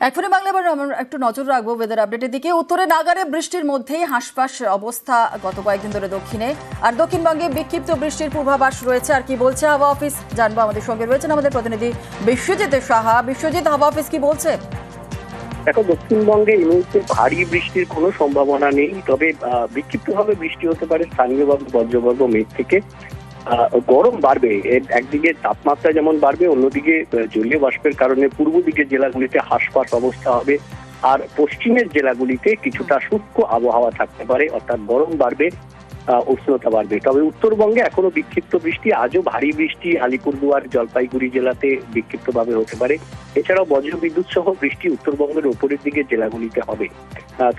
এখনই বাংলা এবার আমরা একটু নজর রাখবো ওয়েদার আপডেটের দিকে। উত্তরে নাগারে বৃষ্টির মধ্যেই হাঁসফাঁস অবস্থা গত কয়েকদিন ধরে দক্ষিণে, আর দক্ষিণবঙ্গে বিক্ষিপ্ত বৃষ্টির পূর্বাভাস রয়েছে। আর কি বলছে হাওয়া অফিস জানবো। আমাদের সঙ্গে রয়েছেন আমাদের প্রতিনিধি বিশ্বজিৎ সাহা। বিশ্বজিৎ, হাওয়া অফিস কি বলছে? দেখো, দক্ষিণবঙ্গে এই মুহূর্তে ভারী বৃষ্টির কোনো সম্ভাবনা নেই, তবে বিক্ষিপ্তভাবে বৃষ্টি হতে পারে স্থানীয়ভাবে বজ্রগর্ভ মেঘ থেকে। গরম বাড়বে, একদিকে তাপমাত্রা যেমন বাড়বে, অন্যদিকে জলীয় বাষ্পের কারণে পূর্ব দিকের জেলাগুলিতে হাঁসফাঁস অবস্থা হবে, আর পশ্চিমের জেলাগুলিতে কিছুটা শুষ্ক আবহাওয়া থাকতে পারে, অর্থাৎ গরম বাড়বে, উষ্ণতা বাড়বে। তবে উত্তরবঙ্গে এখনো বিক্ষিপ্ত বৃষ্টি, আজও ভারী বৃষ্টি আলিপুরদুয়ার, জলপাইগুড়ি জেলাতে বিক্ষিপ্তভাবে হতে পারে। এছাড়াও বজ্রবিদ্যুৎ সহ বৃষ্টি উত্তরবঙ্গের উপরের দিকে জেলাগুলিতে হবে।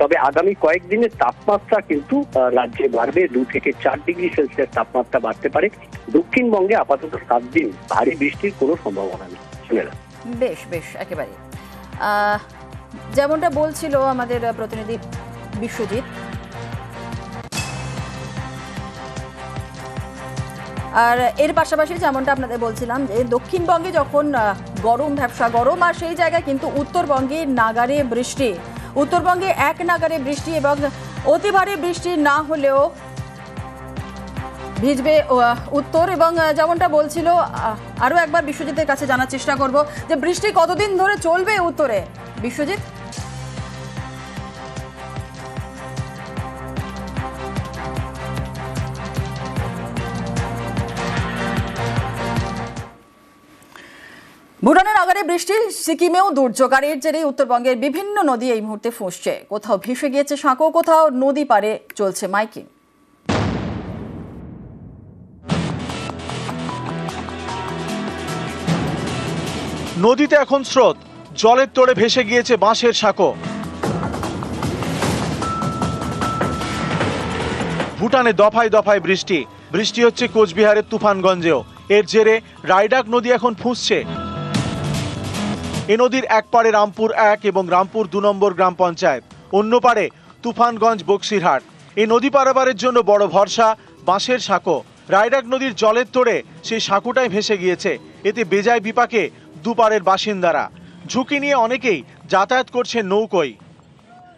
তবে আগামী কয়েকদিনের তাপমাত্রা কিন্তু রাজ্যে বাড়বে, 2 থেকে 4 ডিগ্রি সেলসিয়াস তাপমাত্রা বাড়তে পারে। দক্ষিণবঙ্গে আপাতত 7 দিন ভারী বৃষ্টির কোনো সম্ভাবনা নেই। বেশ বেশ, একেবারে যেমনটা বলছিল আমাদের প্রতিনিধি বিশ্বজিৎ। আর এর পাশাপাশি যেমনটা আপনাদের বলছিলাম যে দক্ষিণবঙ্গে যখন গরম, ভ্যাপসা গরম, আর সেই জায়গায় কিন্তু উত্তরবঙ্গে নাগারে বৃষ্টি। উত্তরবঙ্গে এক নাগারে বৃষ্টি এবং অতি ভারী বৃষ্টি না হলেও ভিজবে উত্তর। এবং যেমনটা বলছিল, আরও একবার বিশ্বজিতের কাছে জানার চেষ্টা করব যে বৃষ্টি কতদিন ধরে চলবে উত্তরে। বিশ্বজিৎ, ভুটানের নাগারে বৃষ্টি, সিকিমেও দুর্যোগ। আর এর জেরে উত্তরবঙ্গের বিভিন্ন নদী এই মুহূর্তে ফুঁসছে। কোথাও ভেসে গিয়েছে সাঁকো, কোথাও নদী পারে চলছে মাইকিং। নদীতে এখন স্রোত, জলের তোড়ে ভেসে গিয়েছে বাঁশের সাঁকো। ভুটানে দফায় দফায় বৃষ্টি বৃষ্টি হচ্ছে কোচবিহারের তুফানগঞ্জেও। এর জেরে রায়ডাক নদী এখন ফুঁসছে। এ নদীর এক পারে রামপুর 1 এবং রামপুর 2 নম্বর গ্রাম পঞ্চায়েত, অন্য পারে তুফানগঞ্জ বক্সিরহাট। এই নদী পারাপারের জন্য বড় ভরসা বাঁশের সাঁকো। রায়ডাক নদীর জলের তোড়ে সেই সাঁকোটাই ভেসে গিয়েছে। এতে বেজায় বিপাকে দুপারের বাসিন্দারা। ঝুঁকি নিয়ে অনেকেই যাতায়াত করছে নৌকোয়।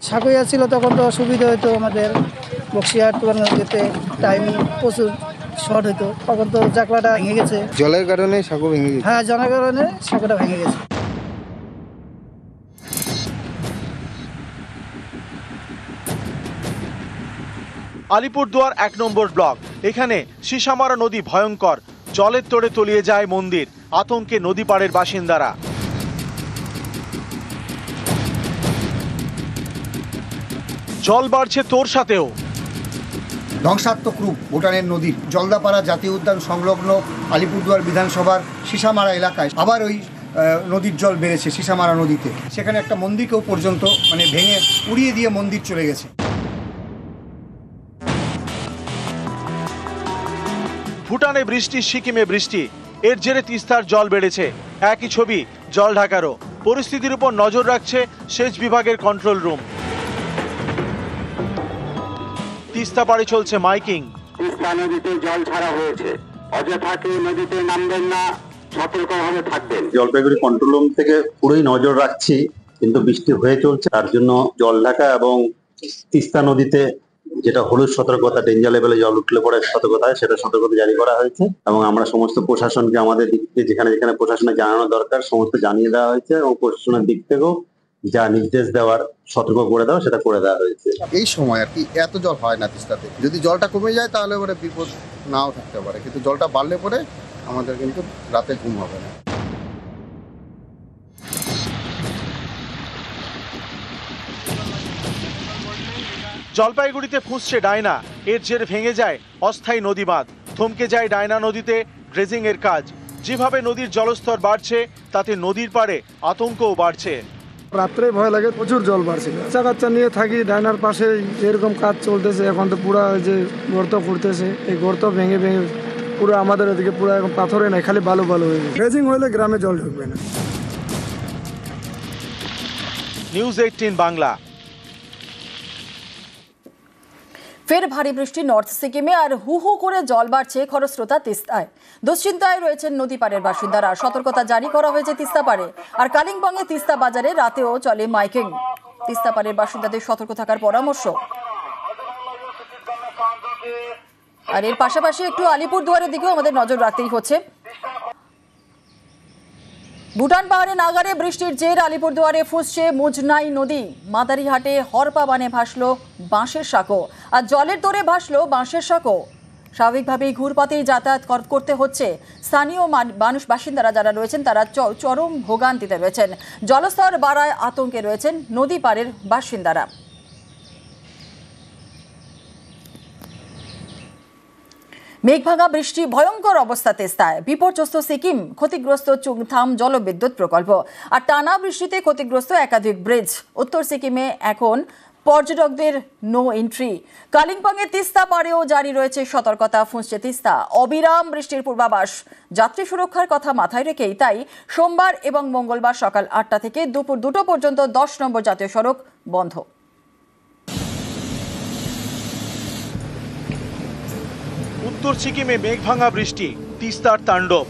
সাঁকোই ছিল তখন তো সুবিধা হতো আমাদের, বক্সিরহাট যেতে টাইম প্রচুর শর্ট হতো। তখন তো জাকলাটা ভেঙে গেছে, জলের কারণে সাঁকো ভেঙে গেছে। হ্যাঁ, জলের কারণে সাঁকোটা ভেঙে গেছে। আলিপুরদুয়ার 1 নম্বর ব্লক, এখানে সিসামারা নদী ভয়ঙ্কর, জলের তোড়ে তলিয়ে যায় মন্দির। আতঙ্কে নদী পাড়ের বাসিন্দারা। জল বাড়ছে তোর সাথেও। ধ্বংসাত্মক রূপ ভুটানের নদীর। জলদাপাড়া জাতীয় উদ্যান সংলগ্ন আলিপুরদুয়ার বিধানসভার সিসামারা এলাকায় আবার ওই নদীর জল বেড়েছে সিসামারা নদীতে। সেখানে একটা মন্দিরকেও পর্যন্ত ভেঙে উড়িয়ে দিয়ে মন্দির চলে গেছে। ভুটানে বৃষ্টি, সিকিমে বৃষ্টি, এর জেরে তিস্তার জল বেড়েছে। একই ছবি জল ঢাকারও। পরিস্থিতির উপর নজর রাখছে সেচ বিভাগের কন্ট্রোল রুম। তিস্তা পাড়ে চলছে মাইকিং। তিস্তা নদীতে জল ছাড়া হয়েছে, অযথা কেউ নদীতে নামবেন না, সতর্কভাবে থাকবেন। জলপাইগুড়ি কন্ট্রোল রুম থেকে পুরোই নজর রাখছি, কিন্তু বৃষ্টি হয়ে চলছে, তার জন্য জল ঢাকা এবং তিস্তা নদীতে যেটা হলুদ সতর্কতা, ডেঞ্জার লেভেলে জল উঠলে পরে সতর্কতা হয়, সেটা সতর্কতা জারি করা হয়েছে। এবং আমরা সমস্ত প্রশাসনকে আমাদের দিক থেকে যেখানে যেখানে প্রশাসনে জানানো দরকার সমস্ত জানিয়ে দেওয়া হয়েছে, এবং প্রশাসনের দিক থেকেও যা নির্দেশ দেওয়ার, সতর্ক করে দেওয়া, সেটা করে দেওয়া হয়েছে। এই সময় আর কি এত জল হয় না তিস্তাতে। যদি জলটা কমে যায় তাহলে পরে বিপদ নাও থাকতে পারে, কিন্তু জলটা বাড়লে পরে আমাদের কিন্তু রাতে ঘুম হবে না। জলপাইগুড়িতে ফুঁসছে ডায়না, এর জেরে ভেঙে যায় অস্থায়ী নদী বাঁধ। থমকে যায় ডায়না নদীতে ড্রেজিং এর কাজ। যেভাবে নদীর জলস্তর বাড়ছে তাতে নদীর পাড়ে আতঙ্কও বাড়ছে। রাত্রে ভয় লাগে, প্রচুর জল বাড়ছে। বাচ্চা কাচ্চা নিয়ে থাকি, ডায়নার পাশে এরকম কাজ চলতেছে। এখন তো পুরা যে গর্ত ফুটতেছে, এই গর্ত ভেঙে ভেঙে পুরো আমাদের এদিকে পুরো এখন পাথরে নাই, খালি বালু বালু হয়ে গেছে। ড্রেজিং হলে গ্রামে জল ঢুকবে না। নিউজ 18 বাংলা। ফের ভারী বৃষ্টি নর্থ সিকিমে, আর হু হু করে জল বাড়ছে খরস্রোতা তিস্তায়। দুশ্চিন্তায় রয়েছেন নদী পাড়ের বাসিন্দারা। সতর্কতা জারি করা হয়েছে তিস্তা পাড়ে। আর কালিম্পংয়ে তিস্তা বাজারে রাতেও চলে মাইকিং। তিস্তা পাড়ের বাসিন্দাদের সতর্ক থাকার পরামর্শ। আর এর পাশাপাশি একটু আলিপুরদুয়ারের দিকেও আমাদের নজর রাখতেই হচ্ছে। ভুটান পাহাড়ে নাগারে বৃষ্টির জের আলিপুরদুয়ারে ফুঁসছে মুজনাই নদী। মাদারিহাটে হরপা বানে ভাসলো বাঁশের সাঁকো, আর জলের তোরে ভাসলো বাঁশের সাঁকো। স্বাভাবিকভাবেই ঘুরপাতেই যাতায়াত করতে হচ্ছে। স্থানীয় মানুষ বাসিন্দারা যারা রয়েছেন তারা চরম ভোগান্তিতে রয়েছেন। জলস্তর বাড়ায় আতঙ্কে রয়েছেন নদী পাড়ের বাসিন্দারা। মেঘভাঙা বৃষ্টি, ভয়ঙ্কর অবস্থা তেস্তায়। বিপর্যস্ত সিকিম, ক্ষতিগ্রস্ত চুংথাম জলবিদ্যুৎ প্রকল্প। আর টানা বৃষ্টিতে ক্ষতিগ্রস্ত একাধিক ব্রিজ। উত্তর সিকিমে এখন পর্যটকদের নো এন্ট্রি। কালিম্পংয়ে তিস্তা পাড়েও জারি রয়েছে সতর্কতা, ফুঁসছে তিস্তা। অবিরাম বৃষ্টির পূর্বাভাস। যাত্রী সুরক্ষার কথা মাথায় রেখেই তাই সোমবার এবং মঙ্গলবার সকাল 8টা থেকে দুপুর 2টো পর্যন্ত 10 নম্বর জাতীয় সড়ক বন্ধ। উত্তর সিকিমে মেঘভাঙা বৃষ্টি, তিস্তার তাণ্ডব।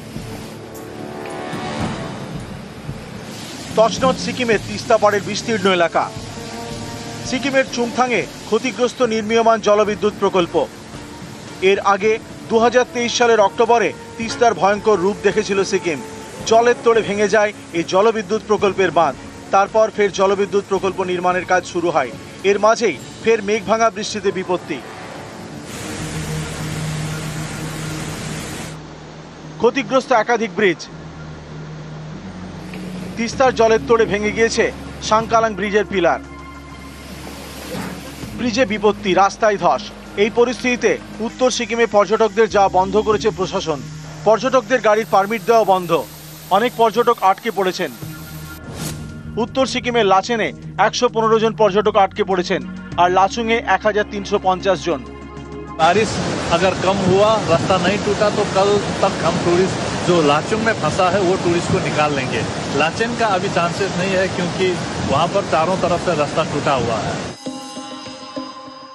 তছনছ সিকিমের তিস্তা পাড়ের বিস্তীর্ণ এলাকা। সিকিমের চুংথাংয়ে ক্ষতিগ্রস্ত নির্মীয়মান জলবিদ্যুৎ প্রকল্প। এর আগে 2023 সালের অক্টোবরে তিস্তার ভয়ঙ্কর রূপ দেখেছিল সিকিম। জলের তোড়ে ভেঙে যায় এই জলবিদ্যুৎ প্রকল্পের বাঁধ। তারপর ফের জলবিদ্যুৎ প্রকল্প নির্মাণের কাজ শুরু হয়। এর মাঝেই ফের মেঘভাঙা বৃষ্টিতে বিপত্তি। ক্ষতিগ্রস্ত একাধিক ব্রিজ। তিস্তার জলের তোড়ে ভেঙে গিয়েছে সাংকালাং ব্রিজের পিলার। ব্রিজে বিপত্তি, রাস্তায় ধস। এই পরিস্থিতিতে উত্তর সিকিমে পর্যটকদের যাওয়া বন্ধ করেছে প্রশাসন। পর্যটকদের গাড়ির পারমিট দেওয়া বন্ধ। অনেক পর্যটক আটকে পড়েছেন। উত্তর সিকিমের লাচেনে 115 জন পর্যটক আটকে পড়েছেন, আর লাচুংয়ে 1350 জন। बारिश अगर कम हुआ, रास्ता नहीं टूटा तो कल तक हम टूरिस्ट जो लाचुंग में फंसा है वो टूरिस्ट को निकाल लेंगे। लाचेन का अभी चांसेस नहीं है क्योंकि वहाँ पर चारों तरफ से रास्ता टूटा हुआ है।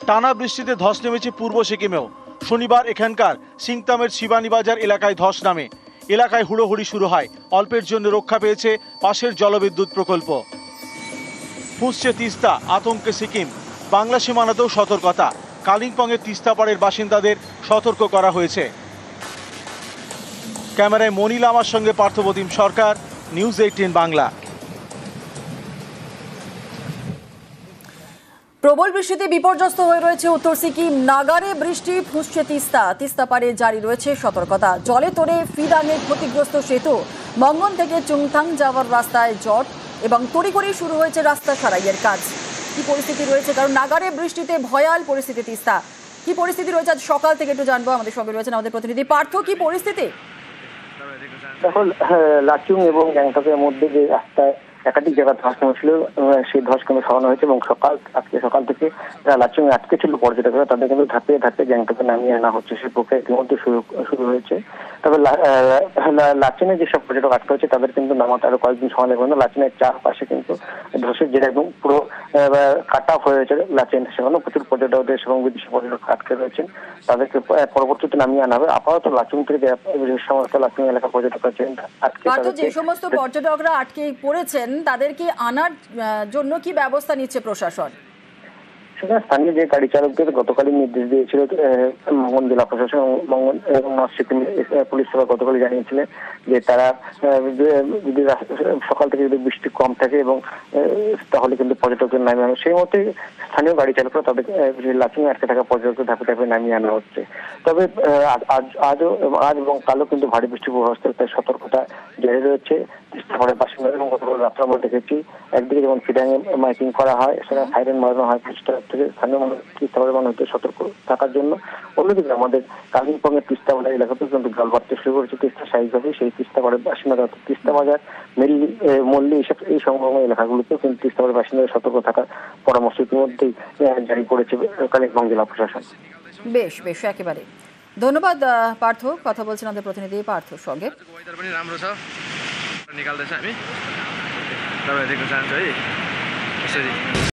টানা বৃষ্টিতে ধস নেমেছে পূর্ব সিকিমেও। শনিবার এখানকার সিংতামের শিবানী বাজার এলাকায় ধস নামে। এলাকায় হুড়োহুড়ি শুরু হয়। অল্পের জন্য রক্ষা পেয়েছে পাশের জলবিদ্যুৎ প্রকল্প। ফুঁসছে তিস্তা, আতঙ্কে সিকিম। বাংলা সীমানাতেও সতর্কতা। কালিম্পংয়ের তিস্তা পাড়ের বাসিন্দাদের সতর্ক করা হয়েছে। ক্যামেরায় মনিল আমার সঙ্গে পার্থপ্রতিম সরকার, নিউজ 18 বাংলা। প্রবল বৃষ্টিতে বিপর্যস্ত হয়ে রয়েছে উত্তর সিকিম। নাগারে বৃষ্টি, ফুঁসছে তিস্তা। তিস্তা পাড়ে জারি রয়েছে সতর্কতা। জলে তোড়ে ফিদাংয়ে ক্ষতিগ্রস্ত সেতু। মঙ্গন থেকে চুংথাং যাওয়ার রাস্তায় জট এবং তড়িঘড়ি শুরু হয়েছে রাস্তা সারাইয়ের কাজ। কি পরিস্থিতি রয়েছে, কারণ নাগারে বৃষ্টিতে ভয়াল পরিস্থিতি তিস্তা। কি পরিস্থিতি রয়েছে আজ সকাল থেকে একটু জানবো। আমাদের সঙ্গে রয়েছেন আমাদের প্রতিনিধি পার্থ। কি পরিস্থিতি? এখন লাচুং এবং গ্যাংটকের মধ্যে যে রাস্তায় একাধিক জায়গায় ধস নেমেছিল, সেই ধস কিন্তু সরানো হয়েছে এবং আজকে সকাল থেকে যারা লাচুং আটকে ছিল পর্যটকরা, তাদের কিন্তু ধাপে ধাপে গ্যাংটকে নামিয়ে আনা হচ্ছে। সেই প্রক্রিয়া ইতিমধ্যে শুরু হয়েছে। তবে লাচেনে যেসব পর্যটক আটকে হয়েছে তাদের কিন্তু নামাতে আরো কয়েকদিন সময় লাগবে না। লাচেনের চারপাশে কিন্তু ধসের যেটা একদম পুরো কাট অফ হয়ে রয়েছে লাচেন, সেখানেও প্রচুর পর্যটকদের এবং বিদেশি পর্যটক আটকে রয়েছেন। তাদেরকে পরবর্তীতে নামিয়ে আনা হবে। আপাতত লাচুং থেকে যে সমস্ত লাচুং এলাকা পর্যটক আছেন আটকে, যে সমস্ত পর্যটকরা আটকে পড়েছেন তাদেরকে আনার জন্য কি ব্যবস্থা নিচ্ছে প্রশাসন? সেখানে স্থানীয় যে গাড়ি চালকদের গতকালই নির্দেশ দিয়েছিল মঙ্গন জেলা প্রশাসন এবং নর্থ সিকিম পুলিশ সেবা গতকালই জানিয়েছিলেন যে তারা যদি সকাল থেকে যদি বৃষ্টি কম থাকে এবং তাহলে কিন্তু পর্যটকদের নামিয়ে আনা। সেই মতে স্থানীয় গাড়ি চালকরা তাদের লাচুং আটকে থাকা পর্যটকদের ধাপে ধাপে নামিয়ে আনা হচ্ছে। তবে আজ এবং কালও কিন্তু ভারী বৃষ্টির পূর্বাভাস, সতর্কতা জারি রয়েছে। তিস্তা পাড়ের বাসিন্দা এবং গতকাল রাত্রে আমরা দেখেছি একদিকে যেমন ফিডাঙে মাইকিং করা হয়, সেখানে সাইরেন মারানো হয় থেকে স্থানীয় মানুষ তিস্তা পাড়ের মানুষদের সতর্ক থাকার জন্য। অন্যদিকে আমাদের কালিম্পংয়ের তিস্তা বাজার এলাকাতেও কিন্তু জল বাড়তে শুরু করেছে। তিস্তা স্বাভাবিকভাবে সেই তিস্তা পাড়ের বাসিন্দারা তিস্তা বাজার, মল্লি এই সংলগ্ন এলাকাগুলোতেও কিন্তু তিস্তা পাড়ের বাসিন্দাদের সতর্ক থাকার পরামর্শ ইতিমধ্যেই জারি করেছে কালিম্পং জেলা প্রশাসন। বেশ বেশ, একেবারে ধন্যবাদ পার্থ। কথা বলছেন আমাদের প্রতিনিধি পার্থর সঙ্গে। राम्रो छ निकाल्दैछ हामी, तपाईहरु देख्न चाहन्छु है।